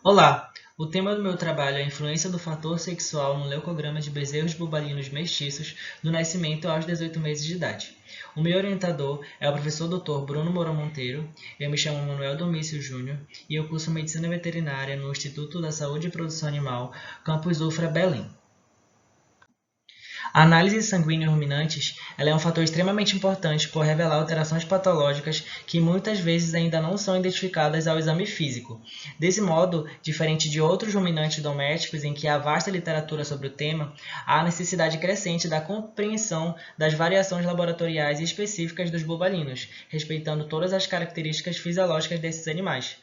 Olá! O tema do meu trabalho é a influência do fator sexual no leucograma de bezerros bubalinos mestiços do nascimento aos 18 meses de idade. O meu orientador é o professor Dr. Bruno Moura Monteiro, eu me chamo Manuel Domício Júnior e eu curso Medicina Veterinária no Instituto da Saúde e Produção Animal, Campus Ufra, Belém. A análise sanguínea em ruminantes ela é um fator extremamente importante por revelar alterações patológicas que muitas vezes ainda não são identificadas ao exame físico. Desse modo, diferente de outros ruminantes domésticos em que há vasta literatura sobre o tema, há necessidade crescente da compreensão das variações laboratoriais específicas dos bubalinos, respeitando todas as características fisiológicas desses animais.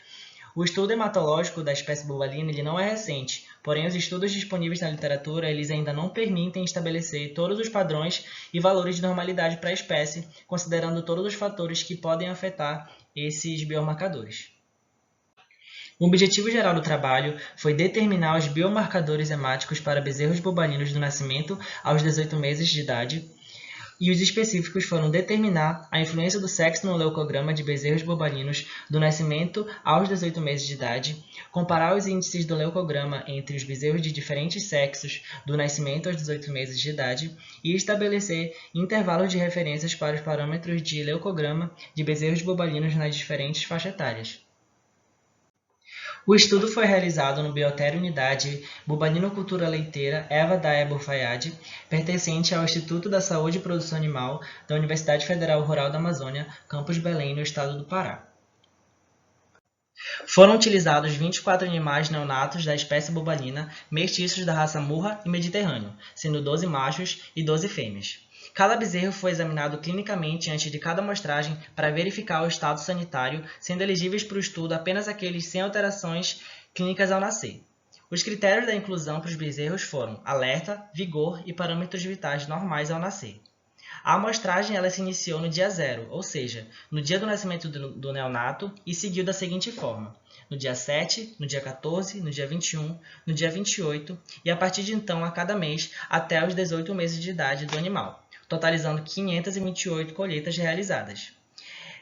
O estudo hematológico da espécie bubalina ele não é recente, porém os estudos disponíveis na literatura eles ainda não permitem estabelecer todos os padrões e valores de normalidade para a espécie, considerando todos os fatores que podem afetar esses biomarcadores. O objetivo geral do trabalho foi determinar os biomarcadores hemáticos para bezerros bubalinos do nascimento aos 18 meses de idade, e os específicos foram determinar a influência do sexo no leucograma de bezerros bubalinos do nascimento aos 18 meses de idade, comparar os índices do leucograma entre os bezerros de diferentes sexos do nascimento aos 18 meses de idade e estabelecer intervalos de referências para os parâmetros de leucograma de bezerros bubalinos nas diferentes faixas etárias. O estudo foi realizado no Biotério Unidade Bubalinocultura Leiteira Eva Daia Burfaiad, pertencente ao Instituto da Saúde e Produção Animal da Universidade Federal Rural da Amazônia, campus Belém, no estado do Pará. Foram utilizados 24 animais neonatos da espécie bubalina, mestiços da raça Murra e Mediterrâneo, sendo 12 machos e 12 fêmeas. Cada bezerro foi examinado clinicamente antes de cada amostragem para verificar o estado sanitário, sendo elegíveis para o estudo apenas aqueles sem alterações clínicas ao nascer. Os critérios da inclusão para os bezerros foram alerta, vigor e parâmetros vitais normais ao nascer. A amostragem ela se iniciou no dia 0, ou seja, no dia do nascimento do neonato, e seguiu da seguinte forma: no dia 7, no dia 14, no dia 21, no dia 28 e a partir de então a cada mês até os 18 meses de idade do animal, totalizando 528 colheitas realizadas.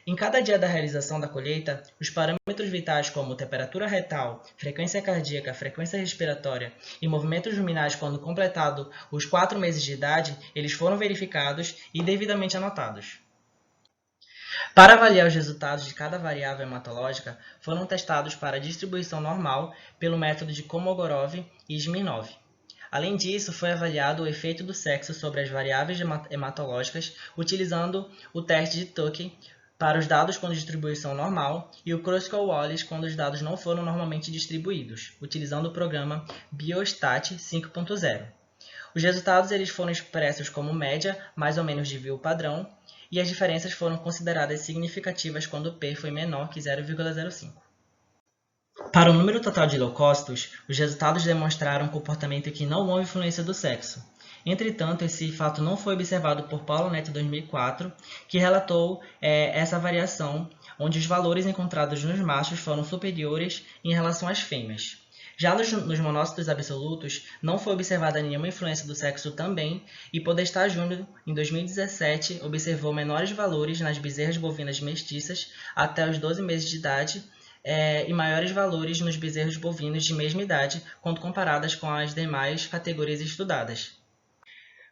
Em cada dia da realização da colheita, os parâmetros vitais como temperatura retal, frequência cardíaca, frequência respiratória e movimentos luminais quando completado os 4 meses de idade, eles foram verificados e devidamente anotados. Para avaliar os resultados de cada variável hematológica, foram testados para distribuição normal pelo método de Kolmogorov e Smirnov. Além disso, foi avaliado o efeito do sexo sobre as variáveis hematológicas utilizando o teste de Tuckey para os dados com distribuição normal e o Kruskal-Wallis quando os dados não foram normalmente distribuídos, utilizando o programa Biostat 5.0. Os resultados eles foram expressos como média, mais ou menos de view padrão, e as diferenças foram consideradas significativas quando o P foi menor que 0,05. Para o número total de leucócitos, os resultados demonstraram um comportamento que não houve influência do sexo. Entretanto, esse fato não foi observado por Paulo Neto em 2004, que relatou essa variação, onde os valores encontrados nos machos foram superiores em relação às fêmeas. Já nos monócitos absolutos, não foi observada nenhuma influência do sexo também, e Podestá Júnior, em 2017, observou menores valores nas bezerras bovinas mestiças até os 12 meses de idade, e maiores valores nos bezerros bovinos de mesma idade, quando comparadas com as demais categorias estudadas.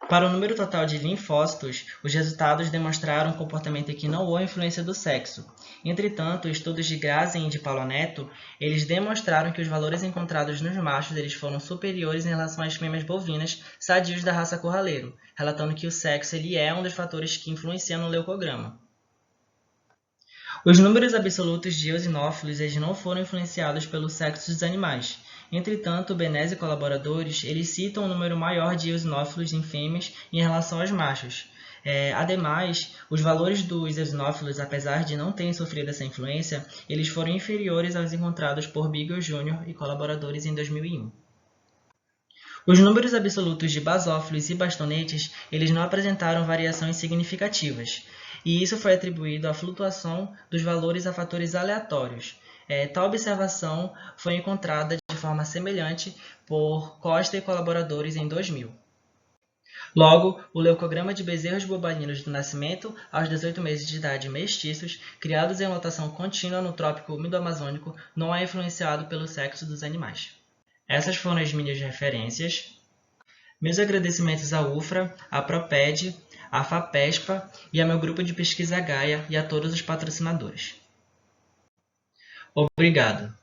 Para o número total de linfócitos, os resultados demonstraram um comportamento que não houve influência do sexo. Entretanto, estudos de Grazen e de Paulo Neto, eles demonstraram que os valores encontrados nos machos eles foram superiores em relação às fêmeas bovinas sadios da raça curraleiro, relatando que o sexo ele é um dos fatores que influenciam no leucograma. Os números absolutos de eosinófilos eles não foram influenciados pelo sexo dos animais. Entretanto, Benese e colaboradores eles citam um número maior de eosinófilos em fêmeas em relação aos machos. Ademais, os valores dos eosinófilos, apesar de não terem sofrido essa influência, eles foram inferiores aos encontrados por Beagle Jr. e colaboradores em 2001. Os números absolutos de basófilos e bastonetes eles não apresentaram variações significativas, e isso foi atribuído à flutuação dos valores a fatores aleatórios. Tal observação foi encontrada de forma semelhante por Costa e colaboradores em 2000. Logo, o leucograma de bezerros bobalinos do nascimento aos 18 meses de idade mestiços, criados em lotação contínua no trópico úmido amazônico, não é influenciado pelo sexo dos animais. Essas foram as minhas referências. Meus agradecimentos à UFRA, à Proped, à FAPESPA e ao meu grupo de pesquisa Gaia e a todos os patrocinadores. Obrigado!